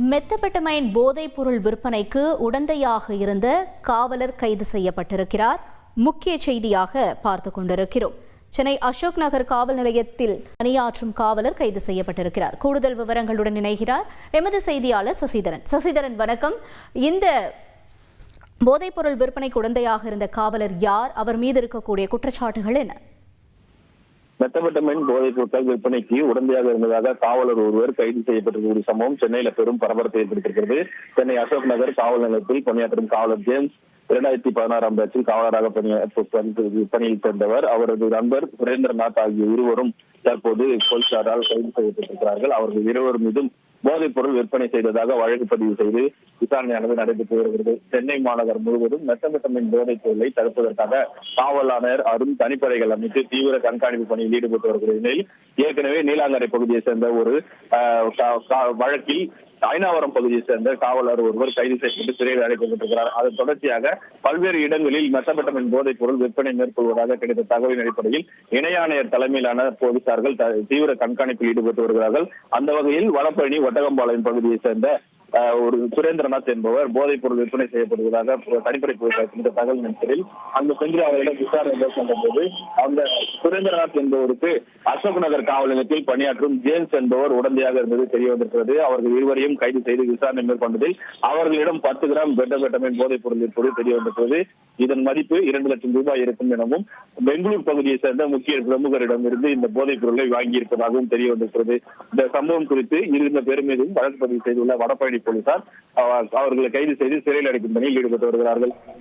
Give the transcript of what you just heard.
Methamphetamine போதைப் பொருள் விற்பனைக்கு உடந்தையாக இருந்த காவலர் கைது செய்யப்பட்டிருக்கிறார். முக்கிய செய்தியாக பார்த்துக் கொண்டிருக்கிறோம். சென்னை அசோக் நகர் காவல் நிலையத்தில் பணியாற்றும் காவலர் கைது செய்யப்பட்டிருக்கிறார். கூடுதல் விவரங்களுடன் இணைகிறார் எமது செய்தியாளர் சசிதரன். சசிதரன், வணக்கம். இந்த போதைப் பொருள் விற்பனைக்கு உடந்தையாக இருந்த காவலர் யார்? அவர் மீது இருக்கக்கூடிய குற்றச்சாட்டுகள் என்ன? மெத்தபெட்டமைன் போதைப் பொருட்கள் விற்பனைக்கு உடந்தையாக இருந்ததாக காவலர் ஒருவர் கைது செய்யப்பட்டிருக்கிற சம்பவம் சென்னையில பெரும் பரபரப்பை ஏற்படுத்தியிருக்கிறது. சென்னை அசோக் நகர் காவல் நிலையத்தில் பணியாற்றும் காவலர் ஜேம்ஸ் 2016ஆம் பேட்சில் காவலராக பணியில் சேர்ந்தவர். அவரது நண்பர் சுரேந்திரநாத் ஆகிய இருவரும் தற்போது போலீசாரால் கைது செய்யப்பட்டிருக்கிறார்கள். அவர்கள் இருவர் மீதும் போதைப் பொருள் விற்பனை செய்ததாக வழக்கு பதிவு செய்து விசாரணையானது நடைபெற்று வருகிறது. சென்னை மாநகர் முழுவதும் மெத்தபெட்டமைன் போதைப் பொருளை தடுப்பதற்காக காவல் ஆணையர் அரும் தனிப்படைகள் அமைத்து தீவிர கண்காணிப்பு பணியில் ஈடுபட்டு வருகிற நிலையில் ஏற்கனவே நீலாங்கரை பகுதியை சேர்ந்த ஒரு வழக்கில் ஐநாவரம் பகுதியை சேர்ந்த காவலர் ஒருவர் கைது செய்யப்பட்டு சிறையில் அடைக்கப்பட்டிருக்கிறார். அதன் தொடர்ச்சியாக பல்வேறு இடங்களில் மெத்தபெட்டமைன் போதைப் பொருள் விற்பனை மேற்கொள்வதாக கிடைத்த தகவலின் அடிப்படையில் இணை ஆணையர் தலைமையிலான போலீசார்கள் தீவிர கண்காணிப்பில் ஈடுபட்டு வருகிறார்கள். அந்த வகையில் வடபழனி ஒட்டகம்பாளையம் பகுதியை சேர்ந்த ஒரு சுரேந்திரநாத் என்பவர் போதைப் பொருள் விற்பனை செய்யப்படுவதாக தனிப்படை போலீசார் தகவல் அடிப்படையில் அங்கு சென்று அவரிடம் விசாரணை மேற்கொண்ட போது அந்த சுரேந்திரநாத் என்பவருக்கு அசோக் நகர் காவல் நிலையத்தில் பணியாற்றும் ஜேம்ஸ் என்பவர் உடந்தையாக இருந்தது தெரிய வந்திருக்கிறது. அவர்கள் இருவரையும் கைது செய்து விசாரணை மேற்கொண்டதில் அவர்களிடம் 10 கிராம் மெத்தபெட்டமைன் போதைப் பொருள் இருப்பது தெரிய வந்திருக்கிறது. இதன் மதிப்பு 2 லட்சம் ரூபாய் இருக்கும் எனவும் பெங்களூர் பகுதியை சேர்ந்த முக்கிய பிரமுகரிடம் இருந்து இந்த போதைப் பொருளை வாங்கியிருப்பதாகவும் தெரிய வந்திருக்கிறது. இந்த சம்பவம் குறித்து இருந்த பேர் மீதும் வழக்கு பதிவு செய்துள்ள வடபழனி போலீசார் அவர்களை கைது செய்து சிறையில் அடைக்கும் பணியில் ஈடுபட்டு வருகிறார்கள்.